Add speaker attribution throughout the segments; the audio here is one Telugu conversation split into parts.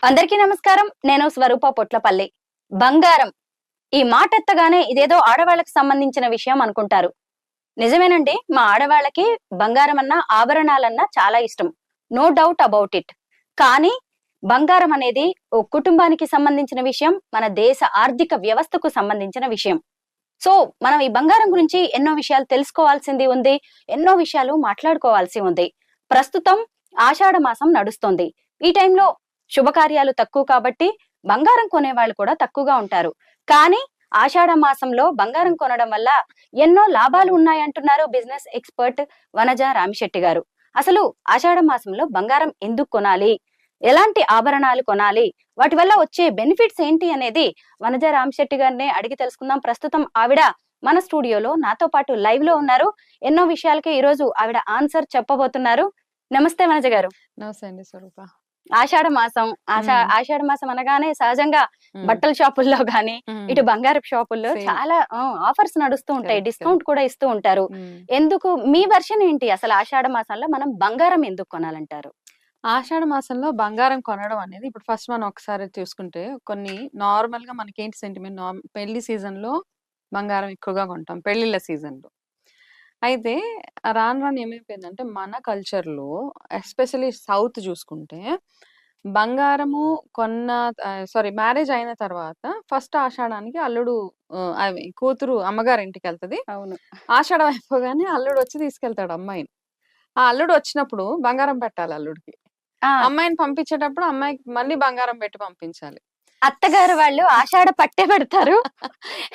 Speaker 1: అందరికీ నమస్కారం. నేను స్వరూప పొట్లపల్లి. బంగారం ఈ మాట ఎత్తగానే ఇదేదో ఆడవాళ్ళకి సంబంధించిన విషయం అనుకుంటారు. నిజమేనండి. మా ఆడవాళ్ళకి బంగారం అన్నా ఆభరణాలన్నా చాలా ఇష్టం. No doubt about it. కానీ బంగారం అనేది ఓ కుటుంబానికి సంబంధించిన విషయం, మన దేశ ఆర్థిక వ్యవస్థకు సంబంధించిన విషయం. సో మనం ఈ బంగారం గురించి ఎన్నో విషయాలు తెలుసుకోవాల్సింది ఉంది, ఎన్నో విషయాలు మాట్లాడుకోవాల్సి ఉంది. ప్రస్తుతం ఆషాఢ మాసం నడుస్తోంది. ఈ టైంలో శుభకార్యాలు తక్కువ కాబట్టి బంగారం కొనేవాళ్ళు కూడా తక్కువగా ఉంటారు. కానీ ఆషాఢ మాసంలో బంగారం కొనడం వల్ల ఎన్నో లాభాలు ఉన్నాయంటున్నారు బిజినెస్ ఎక్స్పర్ట్ వనజ రామిశెట్టి గారు. అసలు ఆషాఢ మాసంలో బంగారం ఎందుకు కొనాలి, ఎలాంటి ఆభరణాలు కొనాలి, వాటి వల్ల వచ్చే బెనిఫిట్స్ ఏంటి అనేది వనజ రామిశెట్టి గారిని అడిగి తెలుసుకుందాం. ప్రస్తుతం ఆవిడ మన స్టూడియోలో నాతో పాటు లైవ్ లో ఉన్నారు. ఎన్నో విషయాలకి ఈ రోజు ఆవిడ ఆన్సర్ చెప్పబోతున్నారు. నమస్తే వనజ గారు.
Speaker 2: నమస్తే అండి స్వరూప.
Speaker 1: ఆషాఢ మాసం ఆషాఢ మాసం అనగానే సహజంగా బట్టల షాపుల్లో గానీ ఇటు బంగారపు షాపుల్లో చాలా ఆఫర్స్ నడుస్తూ ఉంటాయి, డిస్కౌంట్ కూడా ఇస్తూ ఉంటారు. ఎందుకు, మీ వర్షన్ ఏంటి? అసలు ఆషాఢ మాసంలో మనం బంగారం ఎందుకు కొనాలంటారు?
Speaker 2: ఆషాఢ మాసంలో బంగారం కొనడం అనేది ఇప్పుడు ఫస్ట్ మనం ఒకసారి చూసుకుంటే కొన్ని నార్మల్ గా మనకేంటి సెంటిమెంట్, పెళ్లి సీజన్ లో బంగారం ఎక్కువగా కొంటాం, పెళ్లిళ్ళ సీజన్ లో. అయితే రాను రాను ఏమైపోయిందంటే మన కల్చర్ లో ఎస్పెషల్లీ సౌత్ చూసుకుంటే బంగారము మ్యారేజ్ అయిన తర్వాత ఫస్ట్ ఆషాఢానికి అల్లుడు కూతురు అమ్మగారి ఇంటికి వెళ్తది.
Speaker 1: అవును.
Speaker 2: ఆషాఢం అయిపోగానే అల్లుడు వచ్చి తీసుకెళ్తాడు అమ్మాయిని. ఆ అల్లుడు వచ్చినప్పుడు బంగారం పెట్టాలి అల్లుడికి. అమ్మాయిని పంపించేటప్పుడు అమ్మాయికి మళ్ళీ బంగారం పెట్టి పంపించాలి.
Speaker 1: అత్తగారు వాళ్ళు ఆషాఢ పట్టే పెడతారు.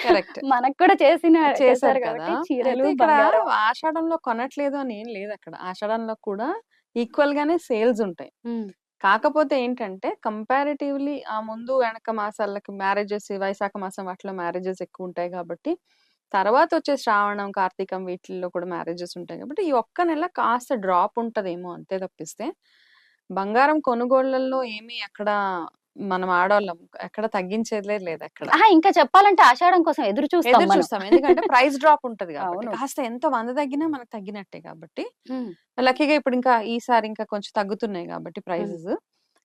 Speaker 2: కరెక్ట్.
Speaker 1: మనకు కూడా చేశారు కాబట్టి చీరలు
Speaker 2: ఇక్కడ ఆషాఢంలో కొనట్లేదు అని ఏం లేదు. అక్కడ ఆషాఢంలో కూడా ఈక్వల్ గానే సేల్స్ ఉంటాయి. కాకపోతే ఏంటంటే కంపారిటివ్లీ ఆ ముందు వెనక మాసాలకి మ్యారేజెస్, వైశాఖ మాసం వాటిలో మ్యారేజెస్ ఎక్కువ ఉంటాయి కాబట్టి, తర్వాత వచ్చే శ్రావణం, కార్తీకం వీటిల్లో కూడా మ్యారేజెస్ ఉంటాయి కాబట్టి ఈ ఒక్క నెల కాస్త డ్రాప్ ఉంటదేమో అంతే తప్పిస్తే బంగారం కొనుగోళ్లలో ఏమి ఎక్కడ మనం ఆడవాళ్ళం ఎక్కడ తగ్గించేదే లేదు. అక్కడ
Speaker 1: ఇంకా చెప్పాలంటే ఆషాఢం కోసం ఎదురు చూస్తాం.
Speaker 2: ఎందుకంటే ప్రైస్ డ్రాప్ ఉంటది కాబట్టి, కాస్త ఎంత 100 తగ్గినా మనకు తగ్గినట్టే కాబట్టి. లక్కీగా ఇప్పుడు ఇంకా ఈసారి ఇంకా కొంచెం తగ్గుతున్నాయి కాబట్టి ప్రైజెస్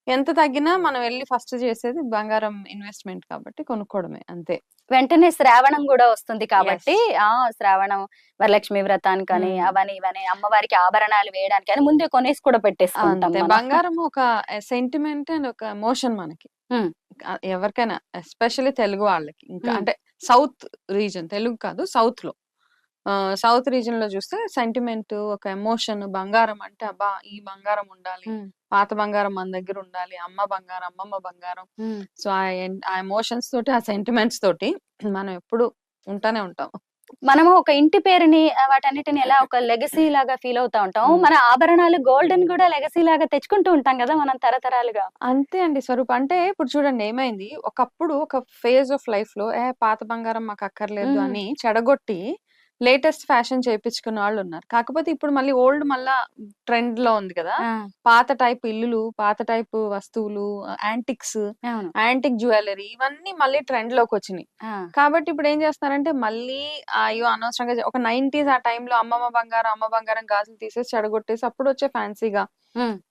Speaker 2: ఎంత తగ్గినా మనం వెళ్ళి ఫస్ట్ చేసేది బంగారం ఇన్వెస్ట్మెంట్ కాబట్టి కొనుక్కోవడమే అంతే.
Speaker 1: వెంటనే శ్రావణం కూడా వస్తుంది కాబట్టి శ్రావణం వరలక్ష్మి వ్రతానికి కానీ అవని ఇవని అమ్మవారికి ఆభరణాలు వేయడానికి కానీ ముందే కొనేసి కూడా పెట్టేసుకుంటాం.
Speaker 2: బంగారం ఒక సెంటిమెంట్ అండ్ ఒక ఎమోషన్ మనకి ఎవరికైనా, ఎస్పెషల్లీ తెలుగు వాళ్ళకి. ఇంకా అంటే సౌత్ రీజన్, తెలుగు కాదు సౌత్ లో, సౌత్ రీజన్ లో చూస్తే సెంటిమెంట్, ఒక ఎమోషన్. బంగారం అంటే అబ్బా ఈ బంగారం ఉండాలి, పాత బంగారం మన దగ్గర ఉండాలి, అమ్మ బంగారం, అమ్మమ్మ బంగారం. సో ఆ ఎమోషన్స్ తోటి, ఆ సెంటిమెంట్స్ తోటి మనం ఎప్పుడు ఉంటానే ఉంటాం.
Speaker 1: మనము ఒక ఇంటి పేరుని వాటన్నిటిని ఎలా ఒక లెగసీ లాగా ఫీల్ అవుతా ఉంటాం. మన ఆభరణాలు గోల్డెన్ కూడా లెగసీ లాగా తెచ్చుకుంటూ ఉంటాం కదా మనం తరతరాలుగా.
Speaker 2: అంతే అండి స్వరూప్. అంటే ఇప్పుడు చూడండి ఏమైంది, ఒకప్పుడు ఒక ఫేజ్ ఆఫ్ లైఫ్ లో పాత బంగారం మాకు అక్కర్లేదు అని చెడగొట్టి లేటెస్ట్ ఫ్యాషన్ చేయించుకున్న వాళ్ళు ఉన్నారు. కాకపోతే ఇప్పుడు మళ్ళీ ఓల్డ్ మళ్ళా ట్రెండ్ లో ఉంది కదా, పాత టైప్ ఇల్లులు, పాత టైప్ వస్తువులు, యాంటిక్స్, యాంటిక్ జ్యువెలరీ, ఇవన్నీ మళ్ళీ ట్రెండ్ లోకి వచ్చినాయి. కాబట్టి ఇప్పుడు ఏం చేస్తున్నారంటే మళ్ళీ అయ్యో అనవసరంగా ఒక 90s ఆ టైంలో అమ్మ బంగారం గాజులు తీసేసి చెడగొట్టేసి అప్పుడు వచ్చే ఫ్యాన్సీగా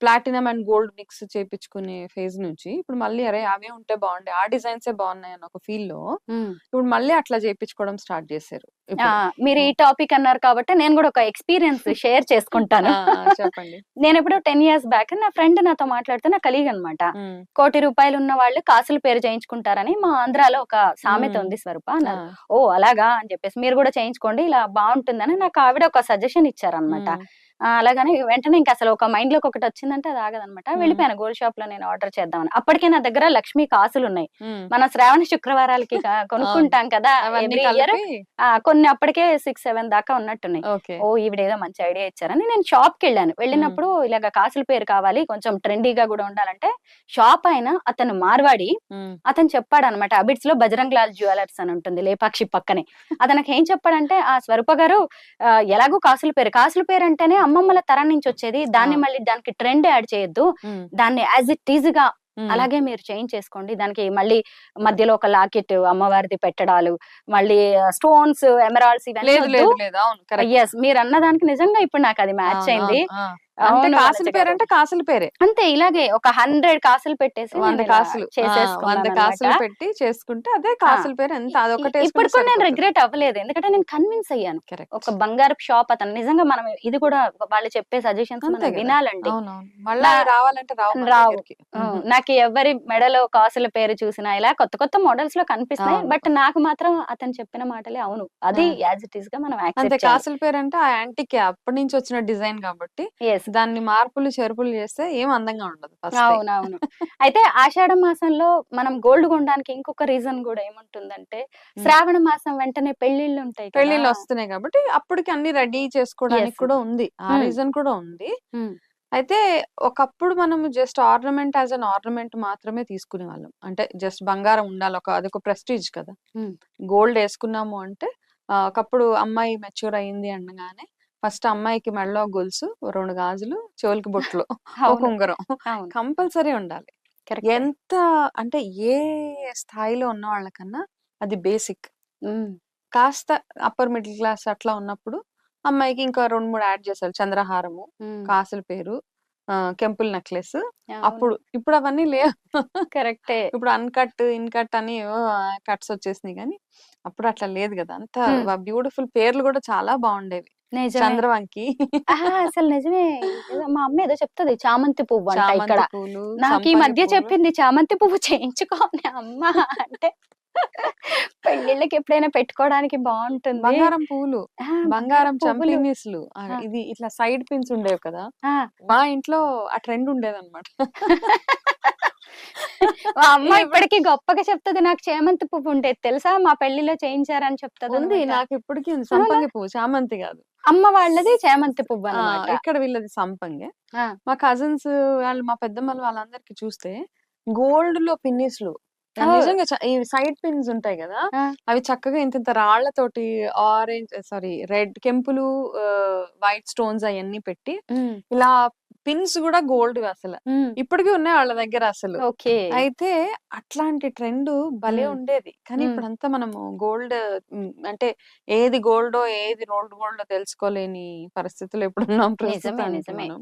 Speaker 2: ప్లాటినం అండ్ గోల్డ్ మిక్స్ చేపించుకునే ఫేజ్ నుంచి ఇప్పుడు మళ్ళీ అరే అవే ఉంటే బాగుండే, ఆ డిజైన్స్ బాగున్నాయి అని ఒక ఫీల్ లో ఇప్పుడు మళ్ళీ అట్లా చేయించుకోవడం స్టార్ట్ చేశారు.
Speaker 1: మీరు ఈ టాపిక్ అన్నారు కాబట్టి నేను కూడా ఒక ఎక్స్పీరియన్స్ షేర్ చేసుకుంటాను.
Speaker 2: చెప్పండి.
Speaker 1: నేను ఎప్పుడు 10 years బ్యాక్ నా ఫ్రెండ్ నాతో మాట్లాడితే నా కలీగ్ అనమాట. 1 కోటి రూపాయలు ఉన్న వాళ్ళు కాసుల పేరు చేయించుకుంటారని మా ఆంధ్రాలో ఒక సామెత ఉంది స్వరూప అన్నారు. ఓ అలాగా అని చెప్పేసి మీరు కూడా చేయించుకోండి ఇలా బాగుంటుందని నాకు ఆవిడ ఒక సజెషన్ ఇచ్చారనమాట. అలాగని వెంటనే ఇంకా అసలు ఒక మైండ్ లోకి ఒకటి వచ్చిందంటే అది ఆగదనమాట. వెళ్ళిపోయాను గోల్డ్ షాప్ లో నేను ఆర్డర్ చేద్దామని. అప్పటికే నా దగ్గర లక్ష్మీ కాసులు ఉన్నాయి. మన శ్రావణ శుక్రవారాలకి కొనుక్కుంటాం కదా ఎవ్రీ ఇయర్, కొన్ని అప్పటికే 6-7 దాకా ఉన్నట్టున్నాయి. ఓ ఈవిడేదో మంచి ఐడియా ఇచ్చారని నేను షాప్ కి వెళ్ళాను. వెళ్ళినప్పుడు ఇలాగ కాసుల పేరు కావాలి, కొంచెం ట్రెండీగా కూడా ఉండాలంటే షాప్ అయిన అతను మార్వాడి, అతను చెప్పాడు అనమాట. అబిడ్స్ లో బజరంగ్ లాల్ జ్యువెలర్స్ అని ఉంటుంది లేపాక్షి పక్కనే. అతనికి ఏం చెప్పాడంటే, ఆ స్వరూప గారు ఎలాగో కాసుల పేరు అంటేనే అమ్మమ్మల తరం నుంచి వచ్చేది, దాన్ని మళ్ళీ దానికి ట్రెండ్ యాడ్ చేయొద్దు, దాన్ని యాజ్ ఇట్ ఈజ్ గా అలాగే మీరు చేంజ్ చేసుకోండి, దానికి మళ్ళీ మధ్యలో ఒక లాకెట్ అమ్మవారిది పెట్టడాలు, మళ్ళీ స్టోన్స్, ఎమరాల్డ్స్ ఇవన్నీ మీరు అన్న దానికి నిజంగా ఇప్పుడు నాకు అది మ్యాచ్ అయింది.
Speaker 2: అంటే
Speaker 1: అవును
Speaker 2: కాసుల
Speaker 1: వనజ గారు.
Speaker 2: పేరంటే కాసుల పేరే.
Speaker 1: అంతే ఇలాగే ఒక 100 కాసులు పెట్టేసి
Speaker 2: 100
Speaker 1: నేను ఇలా
Speaker 2: కాసులు. 100
Speaker 1: చేసేసుకున్నానన్నమాట.
Speaker 2: కాసులు పెట్టి చేసుకుంటే అదే
Speaker 1: ఆ!
Speaker 2: కాసుల పేరు. ఎంత
Speaker 1: ఇ
Speaker 2: అదొక్కటేసుకుంటే
Speaker 1: ఇప్పటికి కూడా నేను
Speaker 2: సరిపోతది.
Speaker 1: రిగ్రెట్ అవ్వలేదు. ఎందుకంటే నేను కన్విన్స్ అయ్యాను.
Speaker 2: కరెక్ట్.
Speaker 1: ఒక బంగారపు షాప్ అతను నిజంగా మనం ఇది కూడా వాళ్ళు చెప్పే సజెషన్స్
Speaker 2: అంతే
Speaker 1: మనం
Speaker 2: గదా!
Speaker 1: వినాలండి.
Speaker 2: అవునవును. మళ్ళా
Speaker 1: నా
Speaker 2: అయి రావాలంటే రావు మన
Speaker 1: రావు.
Speaker 2: దగ్గరికి.
Speaker 1: నాకు ఎవరి మెడలో కాసుల పేరు చూసినా ఇలా కొత్త కొత్త మోడల్స్‌లో కనిపిస్తున్నాయి.
Speaker 2: అవును.
Speaker 1: బట్ నాకు మాత్రం అతను చెప్పిన మాటలే అవును. అది
Speaker 2: ఆ!
Speaker 1: యాజ్ ఇట్ ఈస్‌గా మనం
Speaker 2: అంతే
Speaker 1: యాక్సెప్ట్ చేయాలి.
Speaker 2: కాసుల పేరంటే ఆ యాంటికే అప్పటినుంచి వచ్చిన డిజైన్ గాబట్టి,
Speaker 1: యెస్.
Speaker 2: దాన్ని మార్పులు, చేర్పులు చేస్తే ఏం అందంగా ఉండదు ఫస్టే.
Speaker 1: అవునవును. అయితే ఆషాఢ మాసంలో మనం గోల్డ్ కొనడానికి ఇంకొక రీజన్ గూడా ఏముంటుందంటే,
Speaker 2: హ్మ్.
Speaker 1: శ్రావణ మాసం వెంటనే పెళ్ళిళ్ళుంటాయి కదా!
Speaker 2: పెళ్ళిళ్ళొస్తున్నాయి గాబట్టి, అప్పటికి అన్నీ రెడీ చేసుకోవడానికి
Speaker 1: యెస్.
Speaker 2: కూడా ఉంది. ఆ
Speaker 1: హ్మ్.
Speaker 2: రీజన్ కూడా ఉంది.
Speaker 1: హ్మ్.
Speaker 2: అయితే ఒకప్పుడు మనము just ornament as an ornament మాత్రమే తీసుకునేవాళ్ళం. అంటే జస్ట్ బంగారం ఉండాలి. అదొక ప్రెస్టీజ్ కదా!
Speaker 1: హ్మ్.
Speaker 2: గోల్డ్ యేసుకున్నాము అంటే ఒకప్పుడు అమ్మాయి మెచ్యూర్ అయింది అనగానే ఫస్ట్ అమ్మాయికి మెడలో గొలుసు, 2 గాజులు, చెవులకి బొట్లు, ఒక
Speaker 1: అవును.
Speaker 2: ఉంగరం
Speaker 1: అవును.
Speaker 2: కంపల్సరీ ఉండాలి.
Speaker 1: కరెక్టే.
Speaker 2: ఎంత అంటే ఏ స్థాయిలో ఉన్న వాళ్ళకన్నా అది బేసిక్.
Speaker 1: హ్మ్.
Speaker 2: కాస్త అప్పర్ మిడిల్ క్లాస్ అట్లా ఉన్నప్పుడు అమ్మాయికి ఇంకా 2, 3 యాడ్ చేశారు. చంద్రహారము,
Speaker 1: హ్మ్.
Speaker 2: కాసుల పేరు, కెంపుల్ నెక్లెస్.
Speaker 1: అవును.
Speaker 2: అప్పుడు. ఇప్పుడవన్నీ లేవు.
Speaker 1: కరెక్టే.
Speaker 2: ఇప్పుడు అన్‌కట్, ఇన్‌కట్ అని ఏవో కట్స్ వచ్చేసినాయి గానీ, అప్పుడు అట్లా లేదు గదా! అంతా
Speaker 1: హ్మ్.
Speaker 2: బ్యూటిఫుల్ పేర్లు గూడా చాలా బావుండేవి.
Speaker 1: నిజమే.
Speaker 2: చంద్రవంకి,
Speaker 1: అహా! అసలు నిజమే. ఏదో మా అమ్మ ఏదో చెప్తది చామంతి పువ్వంట ఇక్కడ.
Speaker 2: చామంతి పూలు,
Speaker 1: నాకు ఈ
Speaker 2: సంపంగి
Speaker 1: మధ్య
Speaker 2: పూలు.
Speaker 1: చెప్పింది చామంతి పువ్వు చేయించుకోనే అమ్మ అంటే పెళ్ళిళ్ళకి ఎప్పుడైనా పెట్టుకోవడానికి బావుంటుంది.
Speaker 2: బంగారం పువ్వులు,
Speaker 1: ఆ!
Speaker 2: బంగారం
Speaker 1: బంగారపు పువ్వులు.
Speaker 2: చంపినీస్‌లు.
Speaker 1: ఆ!
Speaker 2: ఇది ఇట్లా సైడ్ పిన్స్ ఉండేవి కదా!
Speaker 1: ఆ!
Speaker 2: మా ఇంట్లో ఆ ట్రెండ్ ఉండేదన్నమాట.
Speaker 1: మా అమ్మ
Speaker 2: ఇప్పుడు
Speaker 1: ఇప్పటికి గొప్పగా చెప్తది. నాకు చేమంతి పువ్వు ఉండేది తెలుసా? మా పెళ్లిలో చేయించారని
Speaker 2: ఉంది.
Speaker 1: చెప్తదనమాట.
Speaker 2: నాకిప్పటికి ఉంది.
Speaker 1: అవునా?
Speaker 2: సంపంగి పువ్వు, చామంతి గాదు.
Speaker 1: అమ్మ వాళ్ళది చేమంతి
Speaker 2: ఆ!
Speaker 1: పువ్వనమాట.
Speaker 2: ఇక్కడ వీళ్ళది సంపంగే.
Speaker 1: ఆ!
Speaker 2: మా కజిన్స్ వాళ్ళు, మా పెద్దమ్మలు వాళ్ళందరికి చూస్తే గోల్డ్‌లో పిన్నీస్‌లు
Speaker 1: ఓహ్!
Speaker 2: నిజంగా ఈ సైడ్ పిన్స్ ఉంటాయి గదా!
Speaker 1: ఆ!
Speaker 2: అవి చక్కగా ఇంతింత రాళ్ళతోటి రెడ్ కెంపులు, వైట్ స్టోన్స్ అయన్నీ పెట్టి
Speaker 1: హ్మ్.
Speaker 2: ఇలా పిన్స్ గూడా గోల్డ్‌వి అసల.
Speaker 1: హ్మ్.
Speaker 2: ఇప్పటికి ఉన్నాయి వాళ్ళ దగ్గర అసలు.
Speaker 1: ఓకే.
Speaker 2: అయితే అట్లాంటి ట్రెండు భలే
Speaker 1: హ్మ్.
Speaker 2: ఉండేది. కానీ
Speaker 1: హ్మ్.
Speaker 2: ఇప్పుడంతా మనము గోల్డ్ అంటే ఏది గోల్డో, ఏది రోల్డ్ గోల్డో తెలుసుకోలేని పరిస్థితిలో ఇప్పుడున్నాం
Speaker 1: నిజమే.
Speaker 2: ప్రస్తుతానికి
Speaker 1: నిజమే.
Speaker 2: మనం.